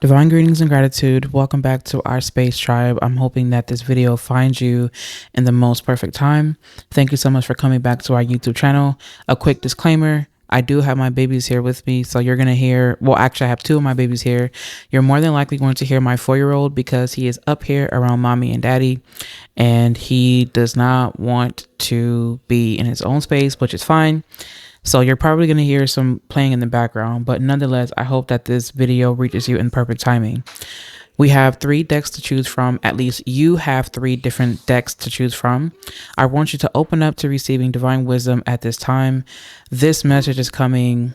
Divine greetings and gratitude. Welcome back to our space tribe. I'm hoping that this video finds you in the most perfect time. Thank you so much for coming back to our YouTube channel. A quick disclaimer. I do have my babies here with me, so you're going to hear, well, actually I have two of my babies here. You're more than likely going to hear my 4-year-old because he is up here around mommy and daddy, and he does not want to be in his own space, which is fine. So you're probably going to hear some playing in the background, but nonetheless, I hope that this video reaches you in perfect timing. We have 3 decks to choose from. At least you have 3 different decks to choose from. I want you to open up to receiving divine wisdom at this time. This message is coming,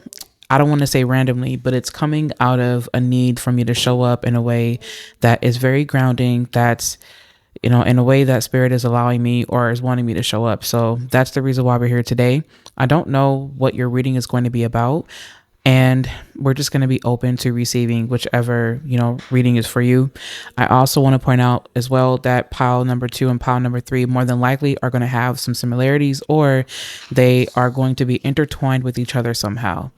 I don't want to say randomly, but it's coming out of a need for me to show up in a way that is very grounding, that's in a way that spirit is allowing me or is wanting me to show up. So that's the reason why we're here today. I don't know what your reading is going to be about, and we're just going to be open to receiving whichever, reading is for you. I also want to point out as well that pile number 2 and pile number 3 more than likely are going to have some similarities, or they are going to be intertwined with each other somehow.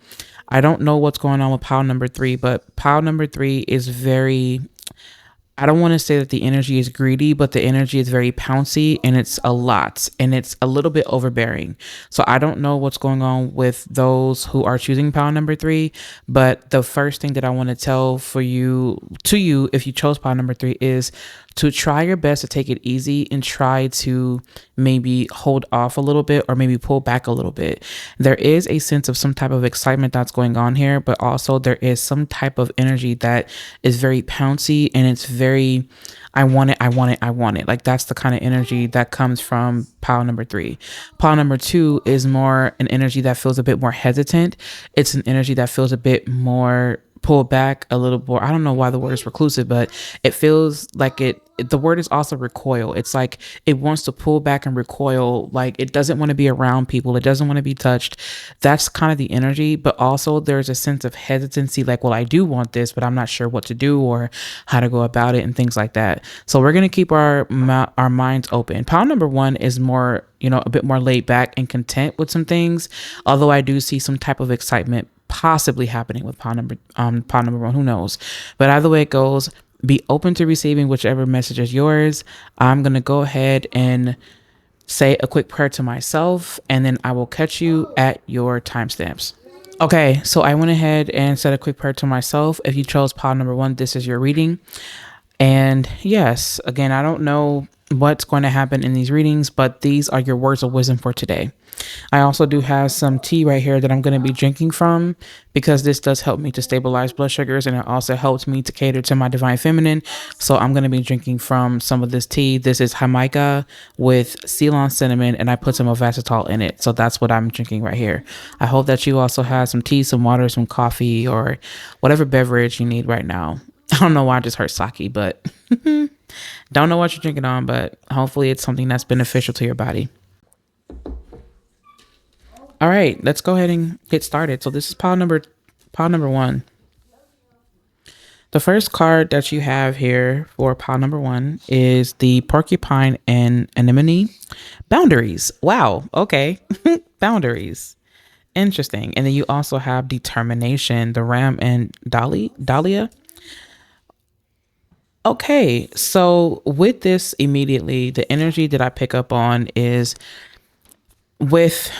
I don't know what's going on with pile number 3, but pile number 3 is very, I don't want to say that the energy is greedy, but the energy is very pouncy, and it's a lot, and it's a little bit overbearing. So I don't know what's going on with those who are choosing pile number 3, but the first thing that I want to tell to you, if you chose pile number 3, is to try your best to take it easy and try to maybe hold off a little bit or maybe pull back a little bit. There is a sense of some type of excitement that's going on here, but also there is some type of energy that is very pouncy, and it's very, I want it, I want it, I want it. Like that's the kind of energy that comes from pile number 3. Pile number 2 is more an energy that feels a bit more hesitant. It's an energy that feels a bit more pull back a little more. I don't know why the word is reclusive, but it feels like the word is also recoil. It's like it wants to pull back and recoil. Like it doesn't want to be around people. It doesn't want to be touched. That's kind of the energy, but also there's a sense of hesitancy. Like, well, I do want this, but I'm not sure what to do or how to go about it and things like that. So we're going to keep our minds open. Pile number 1 is more, a bit more laid back and content with some things. Although I do see some type of excitement possibly happening with pile number 1. Who knows? But either way it goes, be open to receiving whichever message is yours. I'm going to go ahead and say a quick prayer to myself, and then I will catch you at your timestamps. Okay, so I went ahead and said a quick prayer to myself. If you chose pile number 1, this is your reading. And yes, again, I don't know what's going to happen in these readings, but these are your words of wisdom for today. I also do have some tea right here that I'm going to be drinking from, because this does help me to stabilize blood sugars, and it also helps me to cater to my divine feminine. So I'm going to be drinking from some of this tea. This is Magickal with Ceylon cinnamon, and I put some ovacitol in it. So that's what I'm drinking right here. I hope that you also have some tea, some water, some coffee, or whatever beverage you need right now. I don't know why I just heard sake, but don't know what you're drinking on, but hopefully it's something that's beneficial to your body. All right, let's go ahead and get started. So this is pile number 1. The first card that you have here for pile number 1 is the porcupine and anemone. Boundaries. Wow. Okay. Boundaries. Interesting. And then you also have determination, the ram and dahlia. Okay, so with this immediately, the energy that I pick up on is with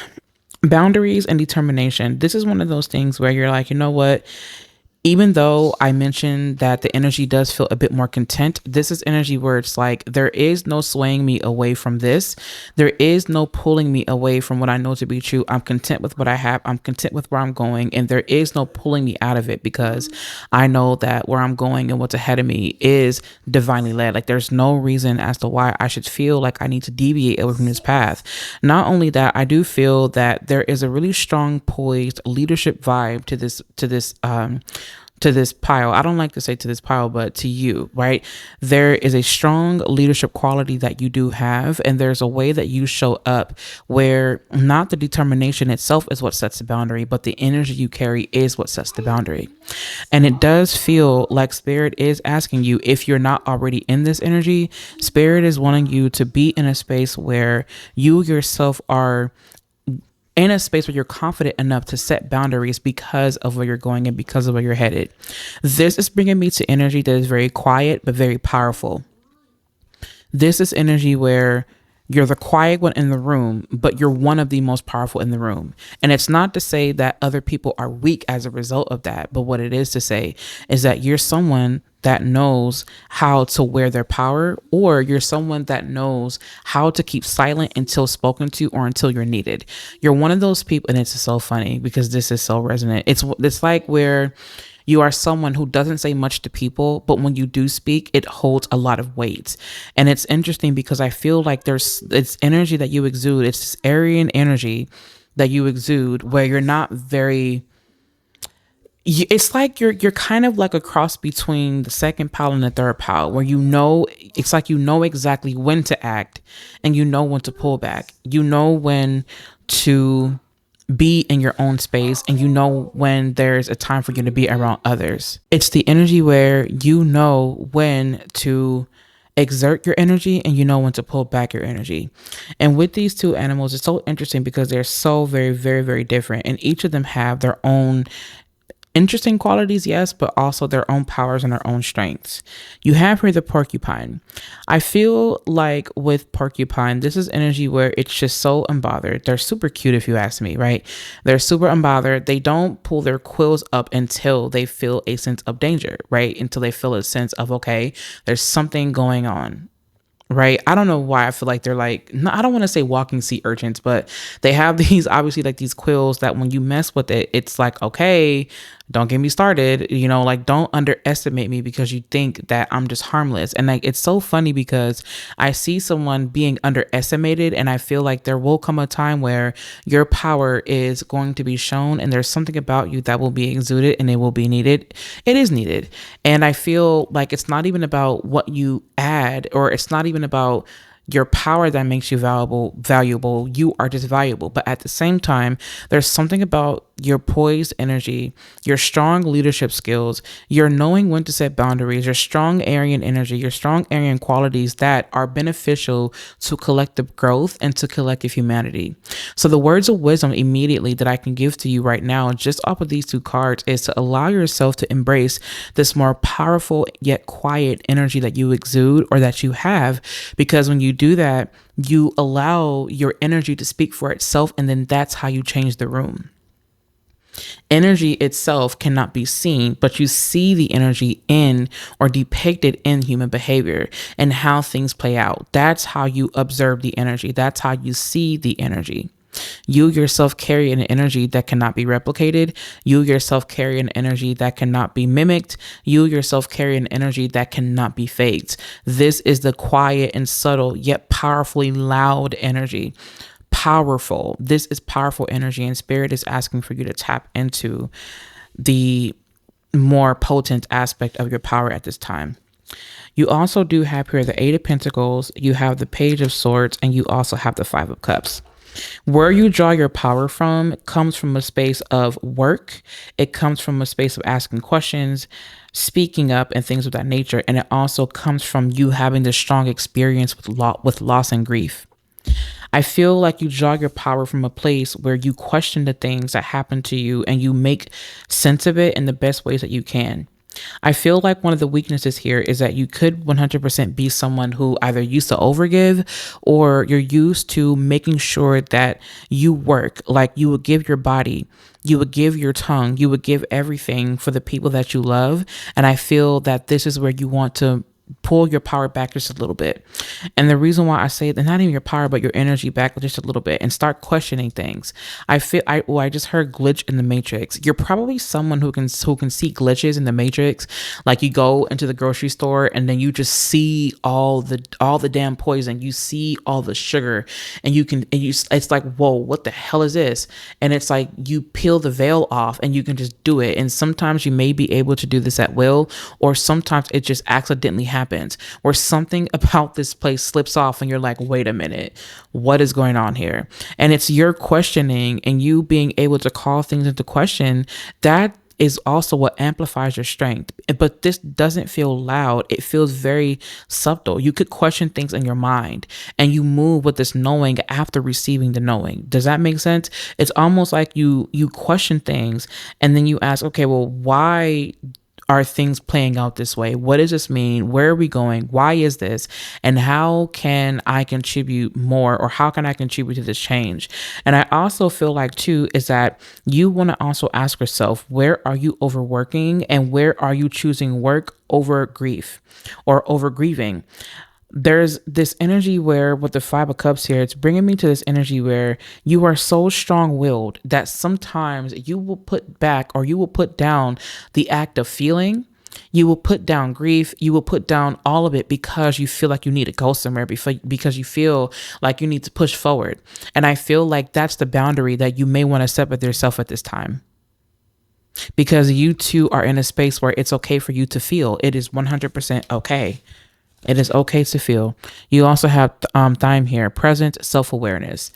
boundaries and determination. This is one of those things where you're like, you know what? Even though I mentioned that the energy does feel a bit more content, this is energy where it's like, there is no swaying me away from this. There is no pulling me away from what I know to be true. I'm content with what I have. I'm content with where I'm going. And there is no pulling me out of it, because I know that where I'm going and what's ahead of me is divinely led. Like there's no reason as to why I should feel like I need to deviate away from this path. Not only that, I do feel that there is a really strong poised leadership vibe to this pile. I don't like to say to this pile, but to you, right? There is a strong leadership quality that you do have, and there's a way that you show up where not the determination itself is what sets the boundary, but the energy you carry is what sets the boundary. And it does feel like spirit is asking you, if you're not already in this energy, spirit is wanting you to be in a space where you yourself are in a space where you're confident enough to set boundaries because of where you're going and because of where you're headed. This is bringing me to energy that is very quiet but very powerful. This is energy where you're the quiet one in the room, but you're one of the most powerful in the room. And it's not to say that other people are weak as a result of that, but what it is to say is that you're someone that knows how to wear their power, or you're someone that knows how to keep silent until spoken to or until you're needed. You're one of those people, and it's so funny because this is so resonant. It's like where you are someone who doesn't say much to people, but when you do speak, it holds a lot of weight. And it's interesting because I feel like it's energy that you exude. It's this Aryan energy that you exude where you're not very, it's like you're kind of like a cross between the second pile and the third pile, where it's like you know exactly when to act and you know when to pull back. You know when to be in your own space, and you know when there's a time for you to be around others. It's the energy where you know when to exert your energy and you know when to pull back your energy. And with these two animals, it's so interesting because they're so very, very, very different, and each of them have their own interesting qualities, yes, but also their own powers and their own strengths. You have here the porcupine. I feel like with porcupine, this is energy where it's just so unbothered. They're super cute if you ask me, right? They're super unbothered. They don't pull their quills up until they feel a sense of danger, right? Until they feel a sense of, okay, there's something going on. Right. I don't know why I feel like they're like, no, I don't want to say walking sea urchins, but they have these, obviously, like these quills that when you mess with it, it's like, okay, don't get me started, like don't underestimate me because you think that I'm just harmless. And like, it's so funny because I see someone being underestimated, and I feel like there will come a time where your power is going to be shown, and there's something about you that will be exuded and it will be needed. It is needed. And I feel like it's not even about what you add, or it's not even about your power that makes you valuable. You are just valuable. But at the same time, there's something about your poised energy, your strong leadership skills, your knowing when to set boundaries, your strong Aryan energy, your strong Aryan qualities that are beneficial to collective growth and to collective humanity. So the words of wisdom immediately that I can give to you right now, just off of these two cards, is to allow yourself to embrace this more powerful yet quiet energy that you exude or that you have, because when you do that, you allow your energy to speak for itself, and then that's how you change the room. Energy itself cannot be seen, but you see the energy in or depicted in human behavior and how things play out. That's how you observe the energy. That's how you see the energy. You yourself carry an energy that cannot be replicated. You yourself carry an energy that cannot be mimicked. You yourself carry an energy that cannot be faked. This is the quiet and subtle yet powerfully loud energy. Powerful. This is powerful energy, and spirit is asking for you to tap into the more potent aspect of your power at this time. You also do have here the Eight of Pentacles, you have the Page of Swords, and you also have the Five of Cups. Where you draw your power from comes from a space of work. It comes from a space of asking questions, speaking up, and things of that nature. And it also comes from you having this strong experience with loss and grief. I feel like you draw your power from a place where you question the things that happen to you and you make sense of it in the best ways that you can. I feel like one of the weaknesses here is that you could 100% be someone who either used to overgive, or you're used to making sure that you work, like you would give your body, you would give your tongue, you would give everything for the people that you love. And I feel that this is where you want to pull your power back just a little bit. And the reason why I say that, not even your power, but your energy back just a little bit, and start questioning things. I just heard glitch in the matrix. You're probably someone who can see glitches in the matrix. Like you go into the grocery store and then you just see all the damn poison. You see all the sugar, and it's like, whoa, what the hell is this? And it's like you peel the veil off and you can just do it. And sometimes you may be able to do this at will, or sometimes it just accidentally happens, where something about this place slips off and you're like, wait a minute, what is going on here? And it's your questioning and you being able to call things into question that is also what amplifies your strength. But this doesn't feel loud. It feels very subtle. You could question things in your mind and you move with this knowing after receiving the knowing. Does that make sense? It's almost like you question things and then you ask, okay, well, why are things playing out this way? What does this mean? Where are we going? Why is this? And how can I contribute more, or how can I contribute to this change? And I also feel like too is that you want to also ask yourself, where are you overworking and where are you choosing work over grief or over grieving? There's this energy where with the 5 of Cups here, it's bringing me to this energy where you are so strong-willed that sometimes you will put back or you will put down the act of feeling. You will put down grief. You will put down all of it because you feel like you need to go somewhere, because you feel like you need to push forward. And I feel like that's the boundary that you may want to set with yourself at this time, because you too are in a space where it's okay for you to feel. It is 100% okay. It is okay to feel. You also have time here, present, self-awareness.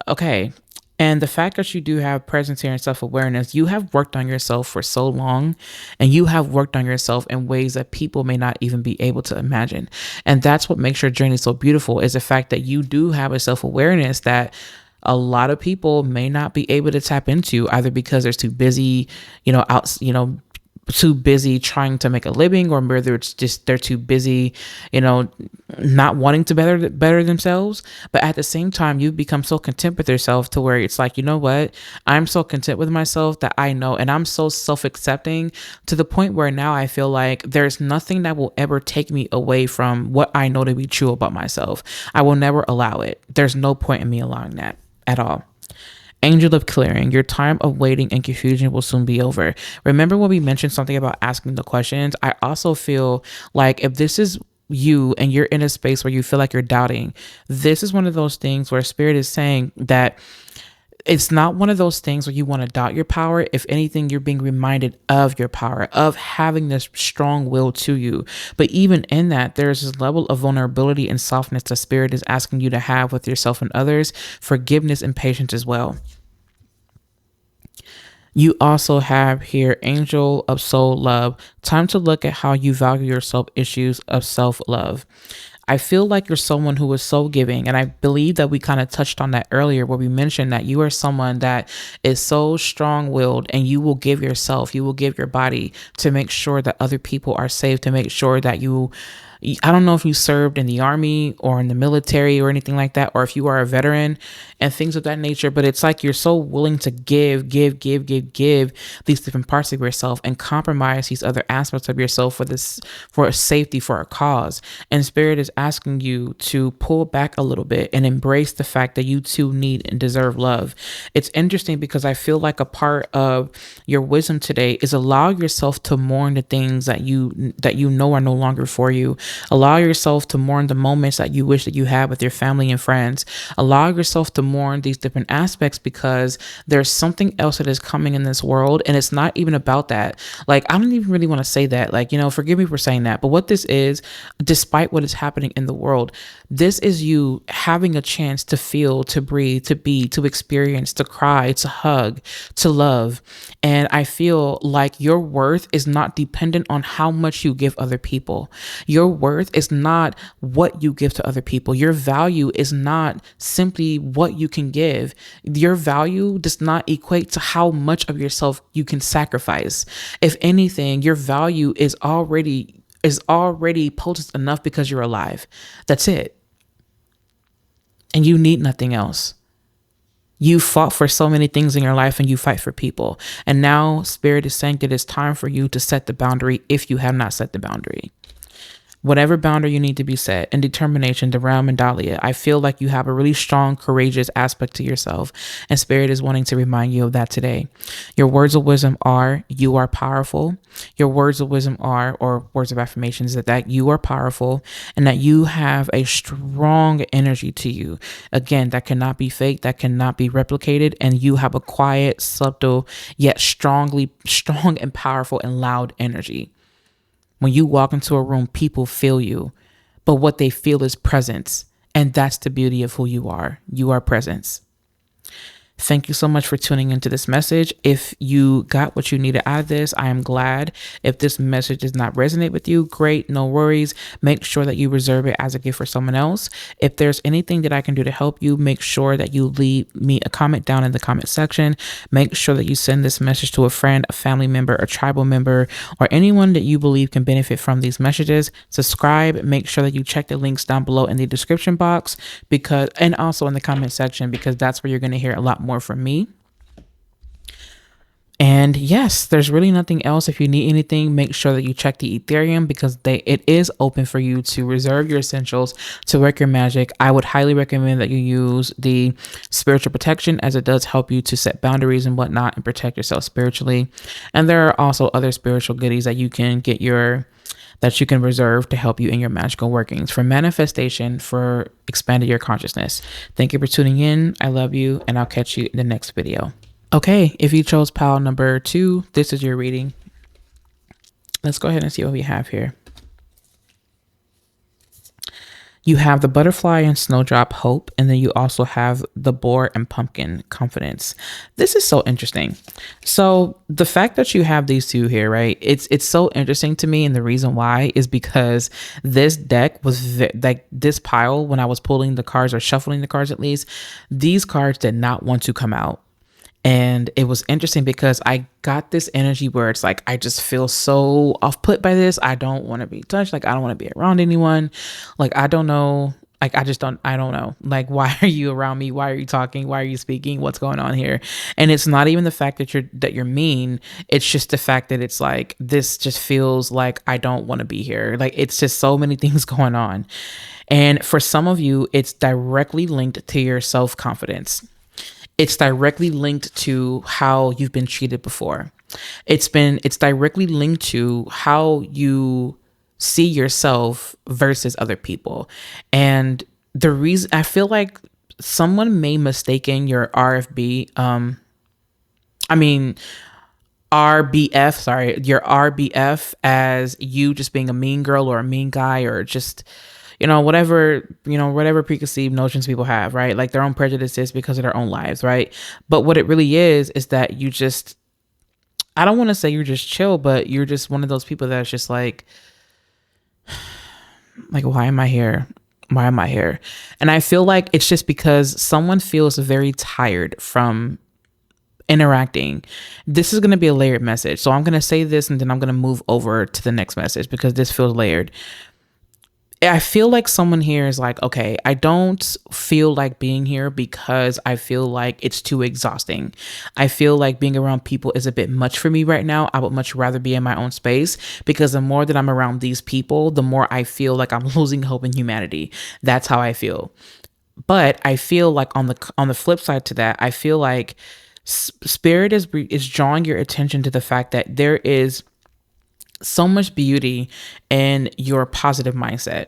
Okay. And the fact that you do have presence here and self-awareness, you have worked on yourself for so long, and you have worked on yourself in ways that people may not even be able to imagine. And that's what makes your journey so beautiful, is the fact that you do have a self-awareness that a lot of people may not be able to tap into, either because they're too busy, too busy trying to make a living, or whether it's just they're too busy, not wanting to better themselves. But at the same time, you've become so content with yourself to where it's like, you know what, I'm so content with myself that I know, and I'm so self-accepting to the point where now I feel like there's nothing that will ever take me away from what I know to be true about myself. I will never allow it. There's no point in me allowing that at all. Angel of clearing, your time of waiting and confusion will soon be over. Remember when we mentioned something about asking the questions? I also feel like if this is you and you're in a space where you feel like you're doubting, this is one of those things where Spirit is saying that it's not one of those things where you want to doubt your power. If anything, you're being reminded of your power, of having this strong will to you. But even in that, there's this level of vulnerability and softness that Spirit is asking you to have with yourself and others, forgiveness and patience as well. You also have here Angel of Soul Love. Time to look at how you value yourself, issues of self-love. I feel like you're someone who is so giving. And I believe that we kind of touched on that earlier, where we mentioned that you are someone that is so strong-willed, and you will give yourself, you will give your body to make sure that other people are safe, to make sure that I don't know if you served in the army or in the military or anything like that, or if you are a veteran and things of that nature, but it's like you're so willing to give these different parts of yourself and compromise these other aspects of yourself for a safety, for a cause. And Spirit is asking you to pull back a little bit and embrace the fact that you too need and deserve love. It's interesting because I feel like a part of your wisdom today is allow yourself to mourn the things that you know are no longer for you. Allow yourself to mourn the moments that you wish that you had with your family and friends. Allow yourself to mourn these different aspects, because there's something else that is coming in this world, and it's not even about that. Like, I don't even really want to say that. Like, forgive me for saying that. But what this is, despite what is happening in the world, this is you having a chance to feel, to breathe, to be, to experience, to cry, to hug, to love. And I feel like your worth is not dependent on how much you give other people. Your worth is not what you give to other people. Your value is not simply what you can give. Your value does not equate to how much of yourself you can sacrifice. If anything, your value is already potent enough because you're alive. That's it. And you need nothing else. You fought for so many things in your life, and you fight for people. And now Spirit is saying that it's time for you to set the boundary if you have not set the boundary. Whatever boundary you need to be set, and determination, the realm and Dahlia, I feel like you have a really strong, courageous aspect to yourself, and Spirit is wanting to remind you of that today. Your words of wisdom are, you are powerful. Your words of wisdom are, or words of affirmations, that you are powerful, and that you have a strong energy to you. Again, that cannot be fake, that cannot be replicated, and you have a quiet, subtle, yet strong and powerful and loud energy. When you walk into a room, people feel you, but what they feel is presence. And that's the beauty of who you are. You are presence. Thank you so much for tuning into this message. If you got what you needed out of this, I am glad. If this message does not resonate with you, great, no worries. Make sure that you reserve it as a gift for someone else. If there's anything that I can do to help you, make sure that you leave me a comment down in the comment section. Make sure that you send this message to a friend, a family member, a tribal member, or anyone that you believe can benefit from these messages. Subscribe. Make sure that you check the links down below in the description box and also in the comment section, because that's where you're going to hear a lot more from me. And yes, there's really nothing else. If you need anything, make sure that you check the Etherium, because it is open for you to reserve your essentials to work your magic. I would highly recommend that you use the spiritual protection, as it does help you to set boundaries and whatnot and protect yourself spiritually. And there are also other spiritual goodies that you can reserve to help you in your magical workings for manifestation, for expanding your consciousness. Thank you for tuning in. I love you, and I'll catch you in the next video. Okay, if you chose pile number 2, this is your reading. Let's go ahead and see what we have here. You have the butterfly and snowdrop, hope, and then you also have the boar and pumpkin, confidence. This is so interesting. So the fact that you have these two here, right? It's so interesting to me, and the reason why is because this deck was like this pile, when I was pulling the cards or shuffling the cards, at least these cards did not want to come out. And it was interesting because I got this energy where it's like, I just feel so off put by this. I don't want to be touched. Like, I don't want to be around anyone. Like, I don't know. Like, I don't know. Like, why are you around me? Why are you talking? Why are you speaking? What's going on here? And it's not even the fact that you're mean. It's just the fact that it's like, this just feels like I don't want to be here. Like, it's just so many things going on. And for some of you, it's directly linked to your self-confidence. It's directly linked to how you've been treated before. It's directly linked to how you see yourself versus other people. And the reason I feel like someone may mistaken your your RBF as you just being a mean girl or a mean guy, or just, whatever preconceived notions people have, right? Like their own prejudices because of their own lives, right? But what it really is that you just, I don't want to say you're just chill, but you're just one of those people that's just like, why am I here? Why am I here? And I feel like it's just because someone feels very tired from interacting. This is going to be a layered message. So I'm going to say this and then I'm going to move over to the next message because this feels layered. I feel like someone here is like, okay, I don't feel like being here because I feel like it's too exhausting. I feel like being around people is a bit much for me right now. I would much rather be in my own space, because the more that I'm around these people, the more I feel like I'm losing hope in humanity. That's how I feel. But I feel like on the flip side to that, I feel like spirit is drawing your attention to the fact that there is so much beauty in your positive mindset.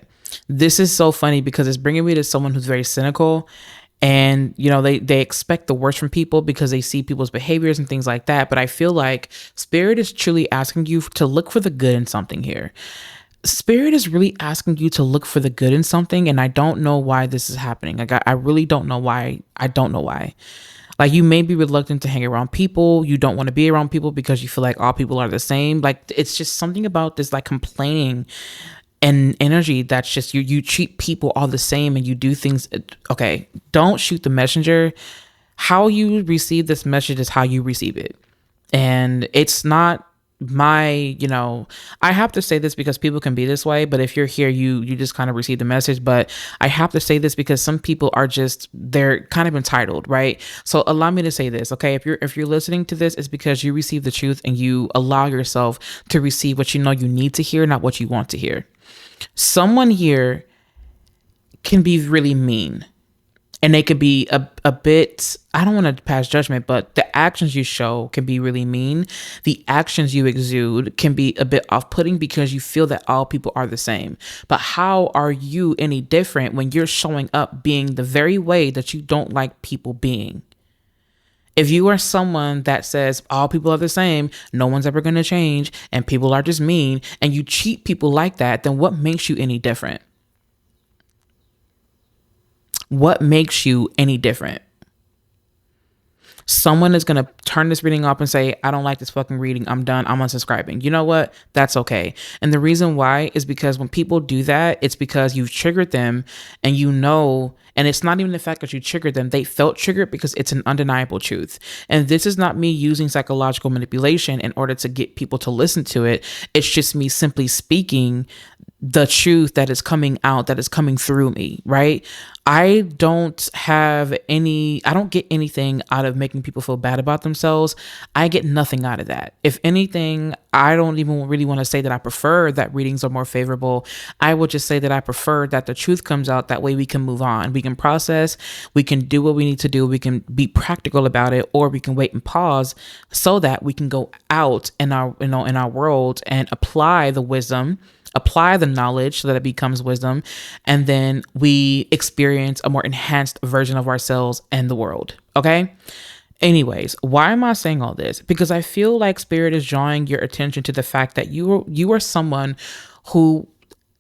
This is so funny because it's bringing me to someone who's very cynical, and they expect the worst from people because they see people's behaviors and things like that. But I feel like spirit is truly asking you to look for the good in something here. Spirit is really asking you to look for the good in something, and I don't know why this is happening. Like, I really don't know why. I don't know why. Like, you may be reluctant to hang around people. You don't want to be around people because you feel like all people are the same. Like, it's just something about this, like, complaining and energy that's just, you treat people all the same and you do things. Okay, don't shoot the messenger. How you receive this message is how you receive it. And it's not I have to say this because people can be this way, but if you're here, you just kind of receive the message. But I have to say this because some people are they're kind of entitled, right? So allow me to say this, okay? If you're listening to this, it's because you receive the truth and you allow yourself to receive what you need to hear, not what you want to hear. Someone here can be really mean. And they could be a bit, I don't want to pass judgment, but the actions you show can be really mean. The actions you exude can be a bit off-putting because you feel that all people are the same. But how are you any different when you're showing up being the very way that you don't like people being? If you are someone that says all people are the same, no one's ever going to change, and people are just mean, and you treat people like that, then what makes you any different? What makes you any different? Someone is going to turn this reading off and say, I don't like this fucking reading. I'm done. I'm unsubscribing. You know what? That's okay. And the reason why is because when people do that, it's because you've triggered them, and and it's not even the fact that you triggered them. They felt triggered because it's an undeniable truth. And this is not me using psychological manipulation in order to get people to listen to it. It's just me simply speaking the truth that is coming out, that is coming through me, right? I don't get anything out of making people feel bad about themselves. I get nothing out of that. If anything, I don't even really want to say that I prefer that readings are more favorable. I would just say that I prefer that the truth comes out. That way we can move on. We can process, we can do what we need to do. We can be practical about it, or we can wait and pause so that we can go out in our world and apply the wisdom, apply the knowledge so that it becomes wisdom, and then we experience a more enhanced version of ourselves and the world. Okay? Anyways, why am I saying all this? Because I feel like Spirit is drawing your attention to the fact that you are someone who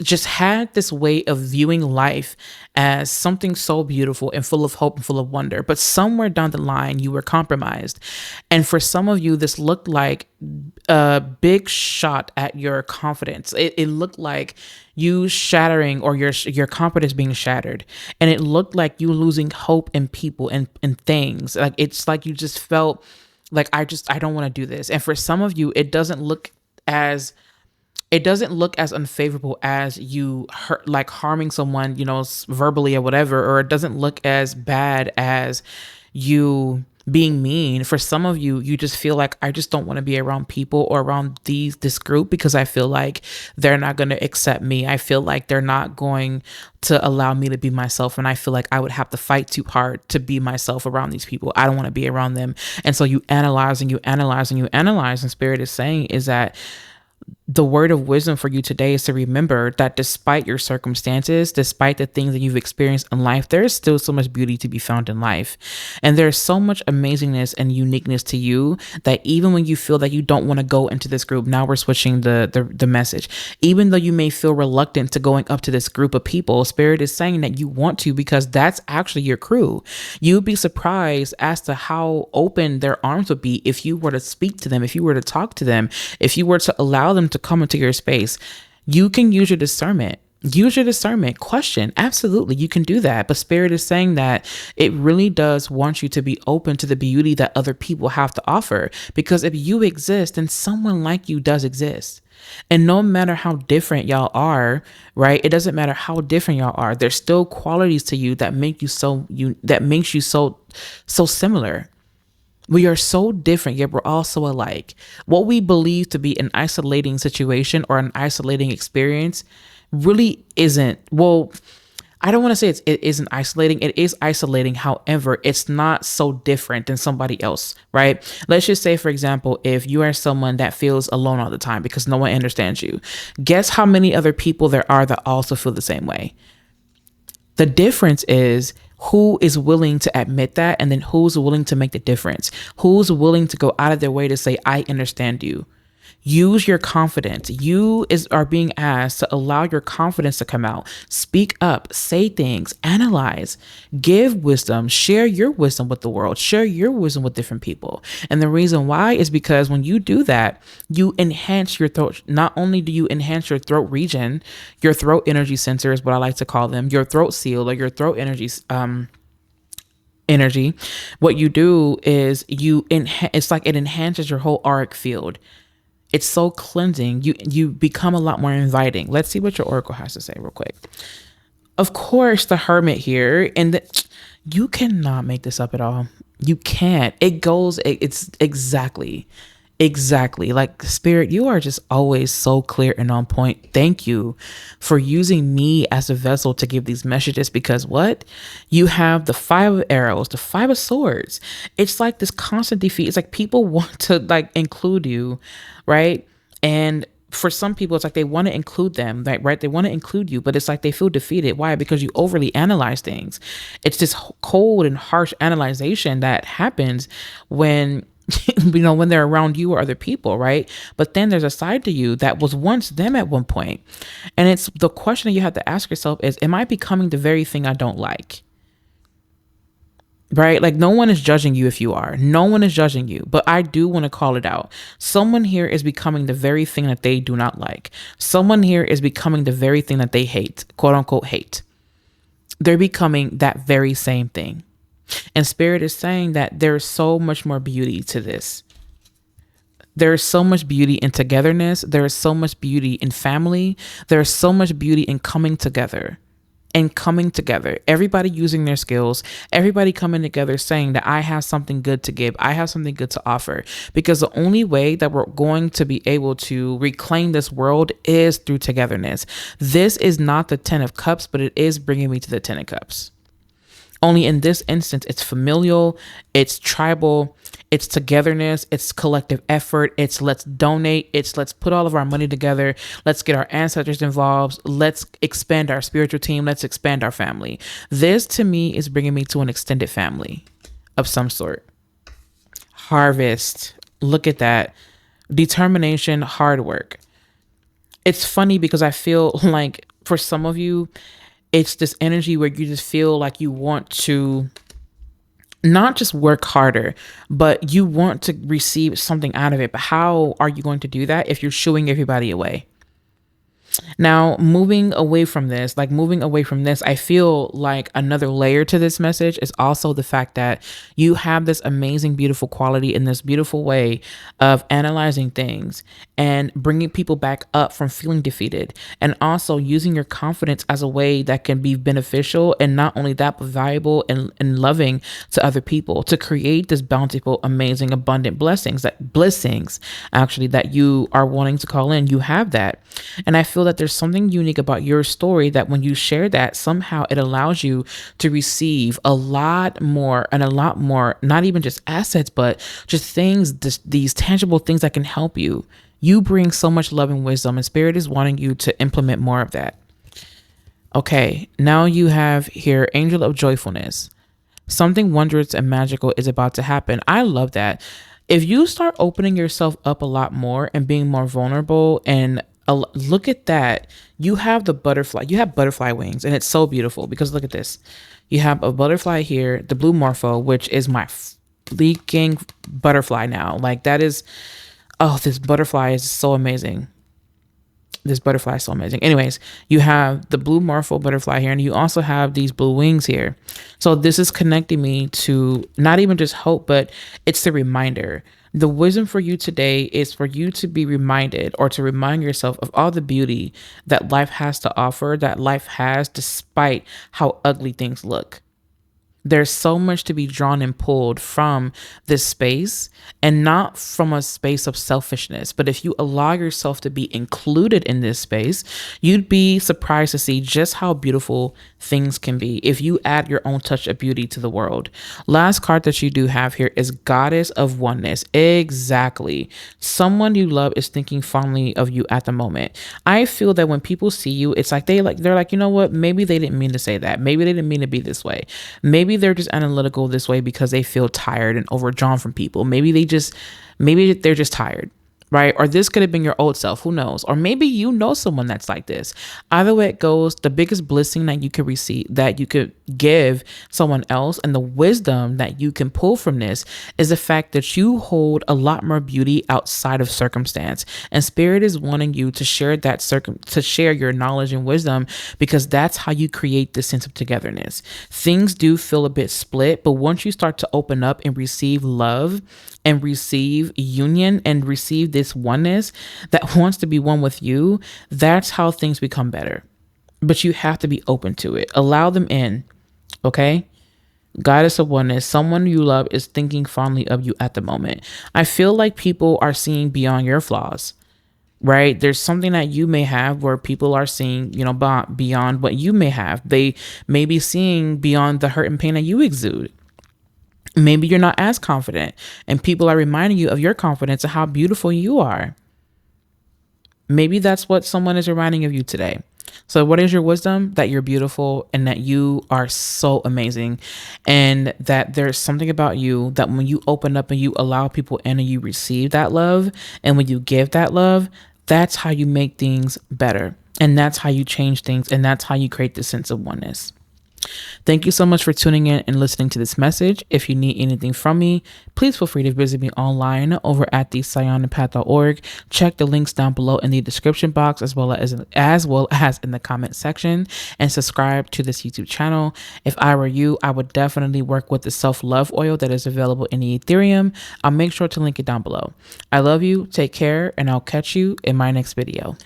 just had this way of viewing life as something so beautiful and full of hope and full of wonder. But somewhere down the line, you were compromised. And for some of you, this looked like a big shot at your confidence. It looked like you shattering, or your confidence being shattered. And it looked like you losing hope in people and things. Like, it's like you just felt like, I don't want to do this. And for some of you, it doesn't look as unfavorable as you hurt, like harming someone, verbally or whatever, or it doesn't look as bad as you being mean. For some of you, you just feel like, I just don't want to be around people or around this group because I feel like they're not going to accept me. I feel like they're not going to allow me to be myself. And I feel like I would have to fight too hard to be myself around these people. I don't want to be around them. And so you analyze and you analyze and you analyze. And Spirit is saying is that the word of wisdom for you today is to remember that despite your circumstances, despite the things that you've experienced in life, there is still so much beauty to be found in life. And there's so much amazingness and uniqueness to you that even when you feel that you don't want to go into this group, now we're switching the message. Even though you may feel reluctant to going up to this group of people, Spirit is saying that you want to, because that's actually your crew. You'd be surprised as to how open their arms would be if you were to speak to them, if you were to talk to them, if you were to allow them to come into your space. You can use your discernment. Question. Absolutely, you can do that. But Spirit is saying that it really does want you to be open to the beauty that other people have to offer. Because if you exist, then someone like you does exist. And no matter how different y'all are, right? It doesn't matter how different y'all are. There's still qualities to you that makes you so similar. We are so different, yet we're all so alike. What we believe to be an isolating situation or an isolating experience really isn't. Well, I don't want to say it isn't isolating. It is isolating. However, it's not so different than somebody else, right? Let's just say, for example, if you are someone that feels alone all the time because no one understands you, guess how many other people there are that also feel the same way? The difference is who is willing to admit that, and then who's willing to make the difference. Who's willing to go out of their way to say, I understand you. Use your confidence. You are being asked to allow your confidence to come out. Speak up, say things, analyze, give wisdom, share your wisdom with the world, share your wisdom with different people. And the reason why is because when you do that, you enhance your throat. Not only do you enhance your throat region, your throat energy center is what I like to call them, your throat seal or your throat energy. What you do is it's like it enhances your whole auric field. It's so cleansing. You become a lot more inviting. Let's see what your oracle has to say real quick. Of course, the Hermit here, and you cannot make this up at all. You can't. It's exactly like Spirit. You are just always so clear and on point. Thank you for using me as a vessel to give these messages, because you have the 5 of arrows, the 5 of swords. It's like this constant defeat. It's like people want to include you, right? And for some people, it's like they want to include them, right? They want to include you, but it's like they feel defeated. Why? Because you overly analyze things. It's this cold and harsh analyzation that happens when when they're around you or other people, right? But then there's a side to you that was once them at one point. And it's the question that you have to ask yourself is, am I becoming the very thing I don't like? right? Like no one is judging you if you are. No one is judging you. But I do want to call it out. Someone here is becoming the very thing that they do not like. Someone here is becoming the very thing that they hate, quote unquote hate. They're becoming that very same thing. And Spirit is saying that there's so much more beauty to this. There is so much beauty in togetherness. There is so much beauty in family. There is so much beauty in coming together. And coming together, everybody using their skills, everybody coming together saying that I have something good to give, I have something good to offer. Because the only way that we're going to be able to reclaim this world is through togetherness. This is not the 10 of cups, but it is bringing me to the 10 of cups. Only in this instance, it's familial, it's tribal, it's togetherness, it's collective effort, it's let's donate, it's let's put all of our money together, let's get our ancestors involved, let's expand our spiritual team, let's expand our family. This to me is bringing me to an extended family of some sort. Harvest, look at that. Determination, hard work. It's funny because I feel like for some of you, it's this energy where you just feel like you want to not just work harder, but you want to receive something out of it. But how are you going to do that if you're shooing everybody away? Now, moving away from this, I feel like another layer to this message is also the fact that you have this amazing, beautiful quality in this beautiful way of analyzing things and bringing people back up from feeling defeated, and also using your confidence as a way that can be beneficial and not only that, but valuable and loving to other people to create this bountiful, amazing, abundant blessings actually that you are wanting to call in. You have that. And I feel that there's something unique about your story that when you share that, somehow it allows you to receive a lot more, not even just assets, but just things, these tangible things that can help you. You bring so much love and wisdom, and Spirit is wanting you to implement more of that. Okay, now you have here Angel of Joyfulness. Something wondrous and magical is about to happen. I love that. If you start opening yourself up a lot more and being more vulnerable and look at that. You have the butterfly. You have butterfly wings, and it's so beautiful because look at this. You have a butterfly here, the blue morpho, which is my freaking butterfly now. Like that is, oh, this butterfly is so amazing. This butterfly is so amazing. Anyways, you have the blue morpho butterfly here, and you also have these blue wings here. So this is connecting me to not even just hope, but it's the reminder. The wisdom for you today is for you to be reminded, or to remind yourself of all the beauty that life has to offer, that life has despite how ugly things look. There's so much to be drawn and pulled from this space, and not from a space of selfishness. But if you allow yourself to be included in this space, you'd be surprised to see just how beautiful things can be if you add your own touch of beauty to the world. Last card that you do have here is Goddess of Oneness. Exactly. Someone you love is thinking fondly of you at the moment. I feel that when people see you, it's like they're like, you know what? Maybe they didn't mean to say that. Maybe they didn't mean to be this way. Maybe they're just analytical this way because they feel tired and overdrawn from people. Maybe they're just tired, right? Or this could have been your old self. Who knows? Or maybe you know someone that's like this. Either way it goes, the biggest blessing that you could receive, that you could give someone else, and the wisdom that you can pull from this is the fact that you hold a lot more beauty outside of circumstance. And Spirit is wanting you to share to share your knowledge and wisdom, because that's how you create this sense of togetherness. Things do feel a bit split, but once you start to open up and receive love and receive union and receive this oneness that wants to be one with you, that's how things become better. But you have to be open to it. Allow them in. Okay? Goddess of Oneness, someone you love is thinking fondly of you at the moment. I feel like people are seeing beyond your flaws, right? There's something that you may have where people are seeing, beyond what you may have. They may be seeing beyond the hurt and pain that you exude. Maybe you're not as confident, and people are reminding you of your confidence and how beautiful you are. Maybe that's what someone is reminding of you today. So what is your wisdom? That you're beautiful and that you are so amazing, and that there's something about you that when you open up and you allow people in and you receive that love, and when you give that love, that's how you make things better. And that's how you change things. And that's how you create this sense of oneness. Thank you so much for tuning in and listening to this message. If you need anything from me, please feel free to visit me online over at the Saiyonan Check the links down below in the description box as well as in the comment section, and subscribe to this YouTube channel. If I were you, I would definitely work with the self-love oil that is available in the Etherium. I'll make sure to link it down below. I love you, take care, and I'll catch you in my next video.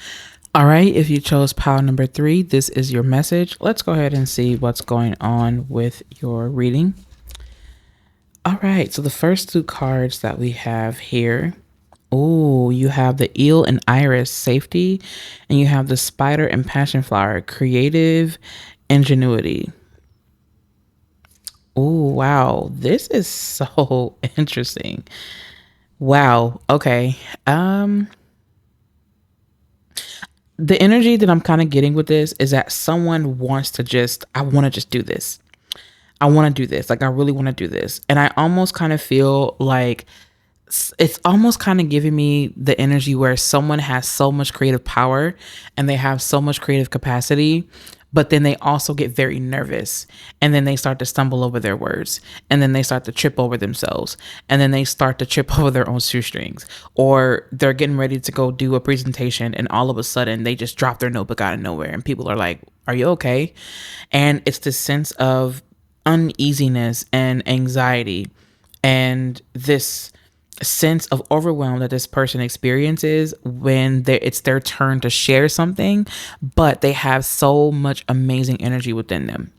All right, if you chose pile number 3, this is your message. Let's go ahead and see what's going on with your reading. All right, so the first 2 cards that we have here. Oh, you have the eel and iris, safety, and you have the spider and passion flower, creative ingenuity. Oh, wow. This is so interesting. Wow. Okay. The energy that I'm kind of getting with this is that someone wants to I want to just do this. I want to do this. Like, I really want to do this. And I almost kind of feel like it's almost kind of giving me the energy where someone has so much creative power and they have so much creative capacity, but then they also get very nervous, and then they start to stumble over their words, and then they start to trip over themselves, and then they start to trip over their own shoestrings, or they're getting ready to go do a presentation and all of a sudden they just drop their notebook out of nowhere and people are like, are you okay? And it's this sense of uneasiness and anxiety and this sense of overwhelm that this person experiences when it's their turn to share something, but they have so much amazing energy within them.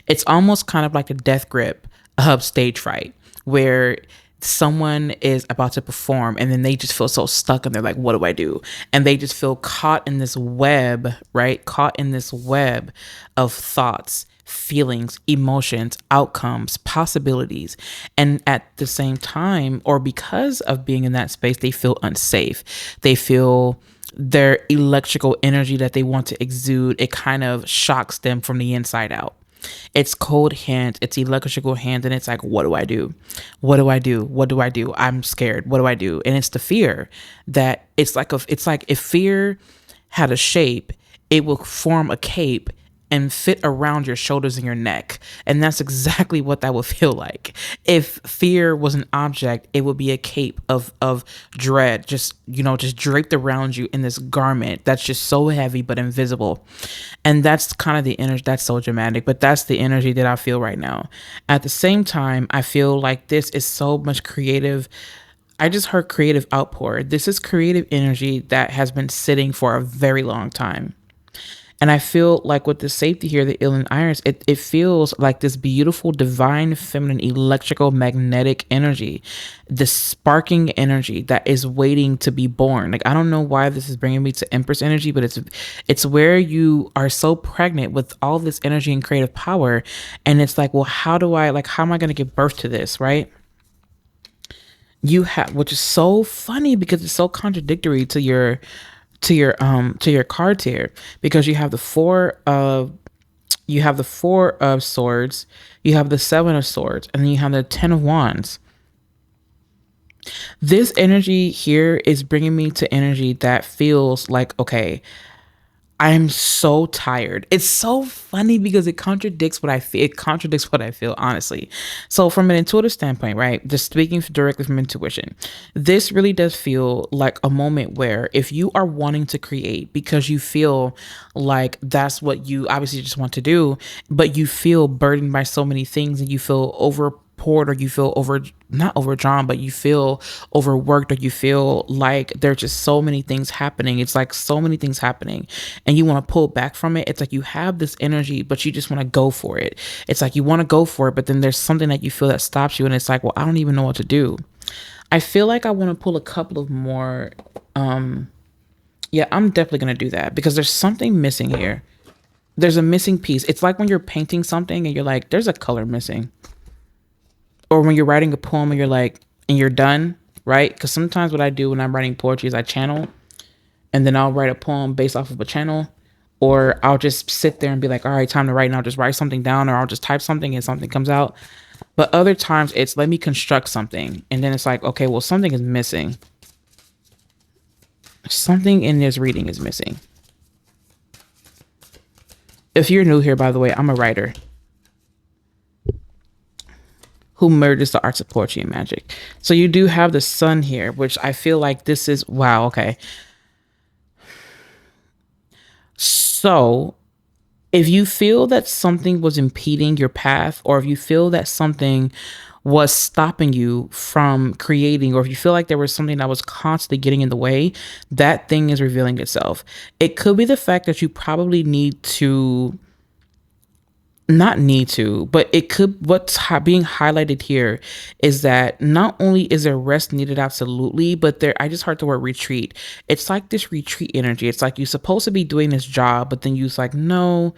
It's almost kind of like the death grip of stage fright, where someone is about to perform and then they just feel so stuck and they're like, what do I do? And they just feel caught in this web, right? Caught in this web of thoughts, feelings, emotions, outcomes, possibilities. And at the same time, or because of being in that space, they feel unsafe. They feel their electrical energy that they want to exude, it kind of shocks them from the inside out. It's cold hands, it's electrical hands, and it's like, what do I do? What do I do? What do I do? I'm scared. What do I do? And it's the fear that it's like if fear had a shape, it will form a cape and fit around your shoulders and your neck. And that's exactly what that would feel like. If fear was an object, it would be a cape of dread, just draped around you in this garment that's just so heavy but invisible. And that's kind of the energy. That's so dramatic, but that's the energy that I feel right now. At the same time, I feel like this is so much creative. I just heard creative outpour. This is creative energy that has been sitting for a very long time. And I feel like with the safety here, the eel and iris, it feels like this beautiful, divine, feminine, electrical, magnetic energy, this sparking energy that is waiting to be born. Like, I don't know why this is bringing me to Empress energy, but it's where you are so pregnant with all this energy and creative power. And it's like, well, how am I going to give birth to this, right? Which is so funny because it's so contradictory to your cards here, because you have the four of swords, you have the 7 of swords, and then you have the 10 of wands. This energy here is bringing me to energy that feels like, okay, I'm so tired. It's so funny because it contradicts what I feel. It contradicts what I feel, honestly. So from an intuitive standpoint, right, just speaking directly from intuition, this really does feel like a moment where if you are wanting to create because you feel like that's what you obviously just want to do, but you feel burdened by so many things and you feel overpoured, or you feel not overdrawn, but you feel overworked, or you feel like there's just so many things happening. It's like so many things happening and you want to pull back from it. It's like you have this energy, but you just want to go for it. It's like you want to go for it, but then there's something that you feel that stops you. And it's like, well, I don't even know what to do. I feel like I want to pull a couple of more. Yeah, I'm definitely going to do that because there's something missing here. There's a missing piece. It's like when you're painting something and you're like, there's a color missing. Or when you're writing a poem and you're done, right? Because sometimes what I do when I'm writing poetry is I channel, and then I'll write a poem based off of a channel, or I'll just sit there and be like, all right, time to write, and I'll just write something down, or I'll just type something and something comes out. But other times it's let me construct something, and then it's like, okay, well, something is missing. Something in this reading is missing. If you're new here, by the way, I'm a writer. who merges the arts of poetry and magic. So you do have the sun here, which I feel like this is, wow, okay. So if you feel that something was impeding your path, or if you feel that something was stopping you from creating, or if you feel like there was something that was constantly getting in the way, that thing is revealing itself. It could be the fact that you probably need to, not need to, but it could, being highlighted here is that not only is there rest needed, absolutely, but there, I just heard the word retreat. It's like this retreat energy. It's like you're supposed to be doing this job, but then you're like, no,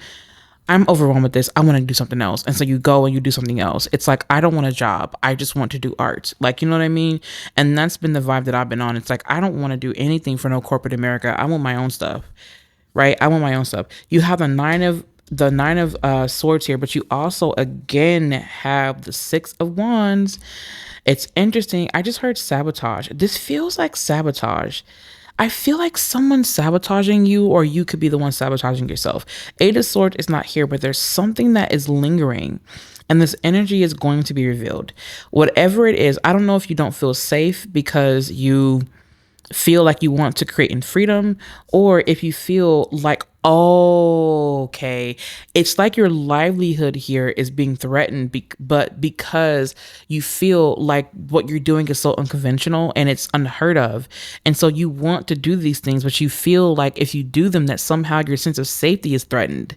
I'm overwhelmed with this. I want to do something else. And so you go and you do something else. It's like, I don't want a job. I just want to do art. Like, you know what I mean? And that's been the vibe that I've been on. It's like, I don't want to do anything for no corporate America. I want my own stuff, right? I want my own stuff. You have the nine of swords here, but you also again have the 6 of wands. It's interesting. I just heard sabotage. This feels like sabotage. I feel like someone's sabotaging you, or you could be the one sabotaging yourself. 8 of swords is not here, but there's something that is lingering, and this energy is going to be revealed. Whatever it is, I don't know if you don't feel safe because you feel like you want to create in freedom, or if you feel like, oh, okay, it's like your livelihood here is being threatened, but because you feel like what you're doing is so unconventional and it's unheard of, and so you want to do these things, but you feel like if you do them that somehow your sense of safety is threatened.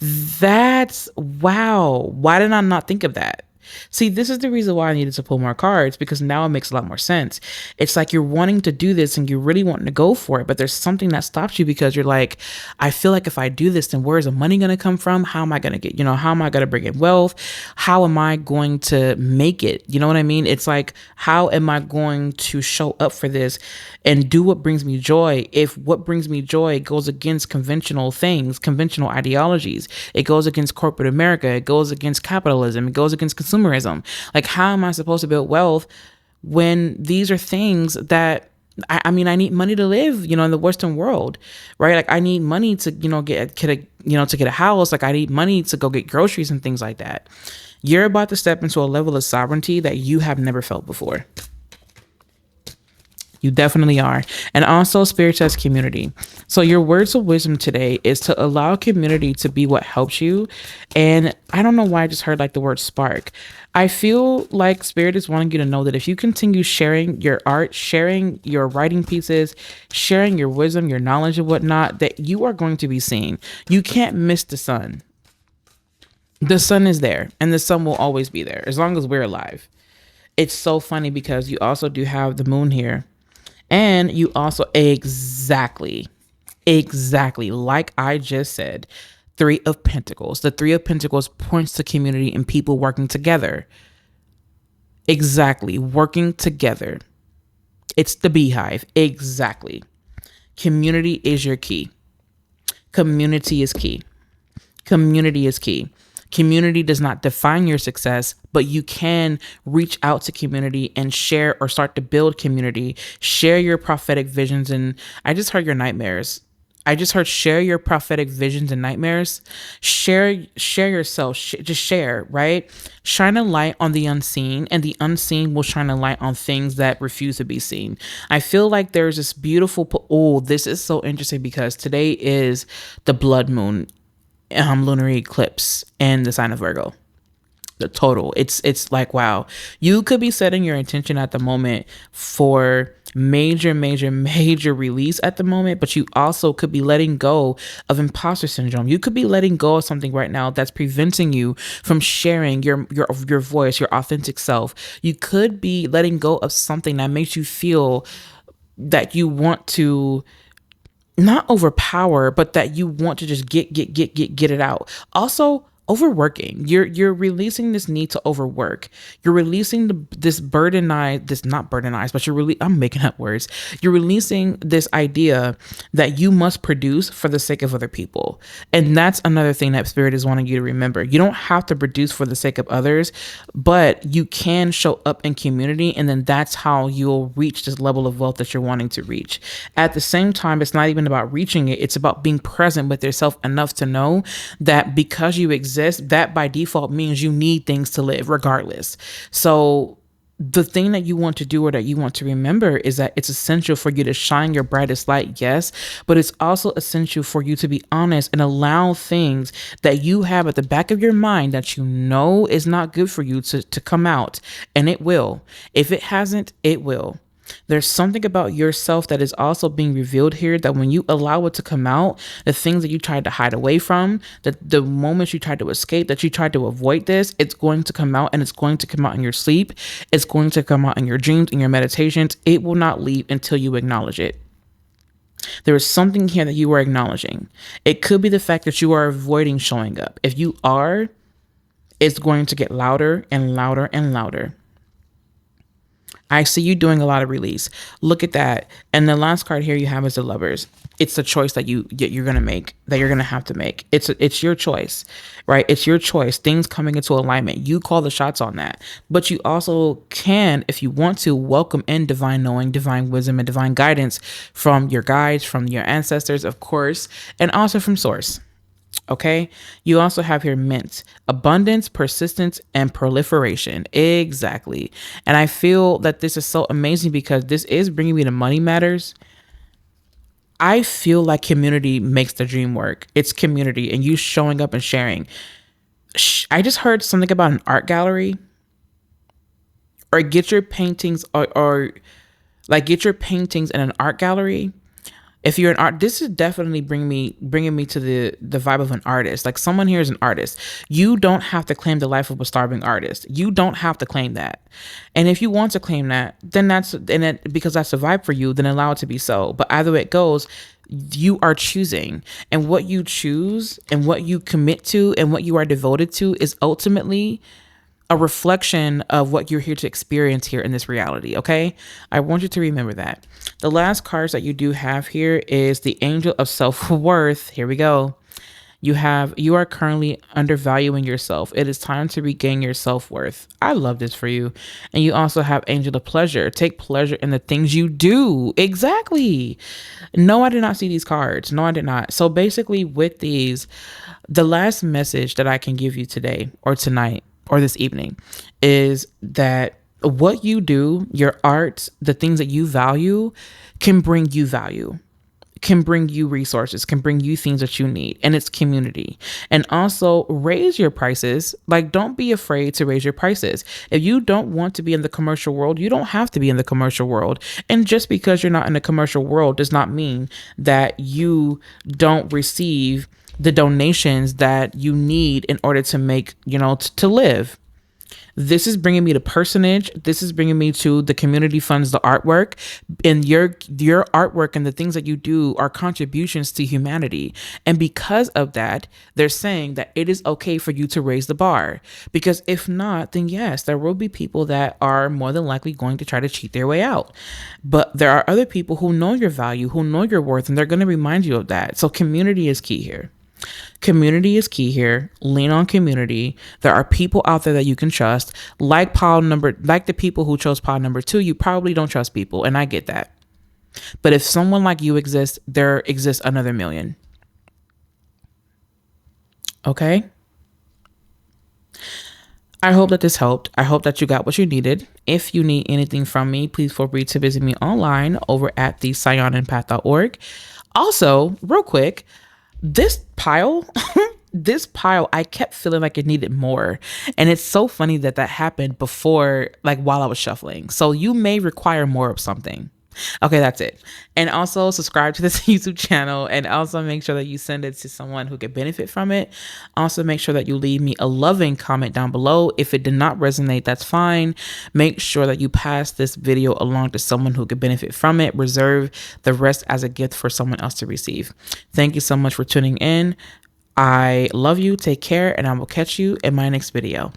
That's, wow, why did I not think of that? See, this is the reason why I needed to pull more cards, because now it makes a lot more sense. It's like you're wanting to do this and you're really wanting to go for it, but there's something that stops you because you're like, I feel like if I do this, then where's the money going to come from? How am I going to get, how am I going to bring in wealth? How am I going to make it? You know what I mean? It's like, how am I going to show up for this and do what brings me joy if what brings me joy goes against conventional things, conventional ideologies? It goes against corporate America. It goes against capitalism. It goes against consumerism. Like, how am I supposed to build wealth when these are things that I mean, I need money to live, in the Western world, right? Like, I need money to, to get a house. Like, I need money to go get groceries and things like that. You're about to step into a level of sovereignty that you have never felt before. You definitely are. And also, Spirit says community. So your words of wisdom today is to allow community to be what helps you. And I don't know why I just heard like the word spark. I feel like Spirit is wanting you to know that if you continue sharing your art, sharing your writing pieces, sharing your wisdom, your knowledge and whatnot, that you are going to be seen. You can't miss the sun. The sun is there, and the sun will always be there as long as we're alive. It's so funny because you also do have the moon here. And you also, exactly, like I just said, 3 of Pentacles. The 3 of Pentacles points to community and people working together. Exactly, working together. It's the beehive. Exactly. Community is your key. Community is key. Community is key. Community does not define your success, but you can reach out to community and share or start to build community. Share your prophetic visions. And I just heard your nightmares. I just heard share your prophetic visions and nightmares. Share yourself. Just share, right? Shine a light on the unseen, and the unseen will shine a light on things that refuse to be seen. I feel like there's this beautiful, this is so interesting because today is the blood moon. Lunar eclipse in the sign of Virgo. The total. It's like, wow. You could be setting your intention at the moment for major release at the moment, but you also could be letting go of imposter syndrome. You could be letting go of something right now that's preventing you from sharing your voice, your authentic self. You could be letting go of something that makes you feel that you want to not overpower, but that you want to just get it out. Also, overworking. You're releasing this need to overwork. You're releasing I'm making up words. You're releasing this idea that you must produce for the sake of other people. And that's another thing that Spirit is wanting you to remember. You don't have to produce for the sake of others, but you can show up in community, and then that's how you'll reach this level of wealth that you're wanting to reach. At the same time, it's not even about reaching it. It's about being present with yourself enough to know that because you exist exist, that by default means you need things to live regardless. So the thing that you want to do or that you want to remember is that it's essential for you to shine your brightest light, yes, but it's also essential for you to be honest and allow things that you have at the back of your mind that you know is not good for you to come out. And it will. If it hasn't, it will. There's something about yourself that is also being revealed here, that when you allow it to come out, the things that you tried to hide away from, the moments you tried to escape, that you tried to avoid this, it's going to come out, and it's going to come out in your sleep. It's going to come out in your dreams, in your meditations. It will not leave until you acknowledge it. There is something here that you are acknowledging. It could be the fact that you are avoiding showing up. If you are, it's going to get louder and louder and louder. I see you doing a lot of release. Look at that. And the last card here you have is the Lovers. It's the choice that you're going to make, that you're going to have to make. It's your choice, right? It's your choice. Things coming into alignment. You call the shots on that. But you also can, if you want to, welcome in divine knowing, divine wisdom, and divine guidance from your guides, from your ancestors, of course, and also from source. Okay. You also have here mint, abundance, persistence, and proliferation. Exactly. And I feel that this is so amazing because this is bringing me to money matters. I feel like community makes the dream work. It's community and you showing up and sharing. I just heard something about an art gallery, or get your paintings or like get your paintings in an art gallery. If you're an art, this is definitely bringing me to the vibe of an artist. Like someone here is an artist. You don't have to claim the life of a starving artist. You don't have to claim that. And if you want to claim that, then because that's a vibe for you, then allow it to be so. But either way it goes, you are choosing, and what you choose and what you commit to and what you are devoted to is ultimately a reflection of what you're here to experience here in this reality. Okay. I want you to remember that. The last cards that you do have here is the Angel of Self-Worth. Here we go. You are currently undervaluing yourself. It is time to regain your self-worth. I love this for you. And you also have Angel of Pleasure. Take pleasure in the things you do. Exactly. No, I did not see these cards. No, I did not. So basically with these, the last message that I can give you today or tonight or this evening is that what you do, your art, the things that you value can bring you value, can bring you resources, can bring you things that you need. And it's community. And also raise your prices. Like, don't be afraid to raise your prices. If you don't want to be in the commercial world, you don't have to be in the commercial world. And just because you're not in the commercial world does not mean that you don't receive the donations that you need in order to make, to live. This is bringing me to personage. This is bringing me to the community funds, the artwork, and your artwork and the things that you do are contributions to humanity. And because of that, they're saying that it is okay for you to raise the bar, because if not, then yes, there will be people that are more than likely going to try to cheat their way out. But there are other people who know your value, who know your worth, and they're going to remind you of that. So community is key here. Community is key here. Lean on community. There are people out there that you can trust. Like the people who chose pile number 2, you probably don't trust people, and I get that. But if someone like you exists, there exists another million. Okay? I hope that this helped. I hope that you got what you needed. If you need anything from me, please feel free to visit me online over at the Saiyonanpath.org. Also, real quick, this pile, I kept feeling like it needed more. And it's so funny that happened before, like while I was shuffling. So you may require more of something. Okay, that's it. And also subscribe to this YouTube channel, and also make sure that you send it to someone who could benefit from it. Also make sure that you leave me a loving comment down below. If it did not resonate, that's fine. Make sure that you pass this video along to someone who could benefit from it. Reserve the rest as a gift for someone else to receive. Thank you so much for tuning in. I love you. Take care, and I will catch you in my next video.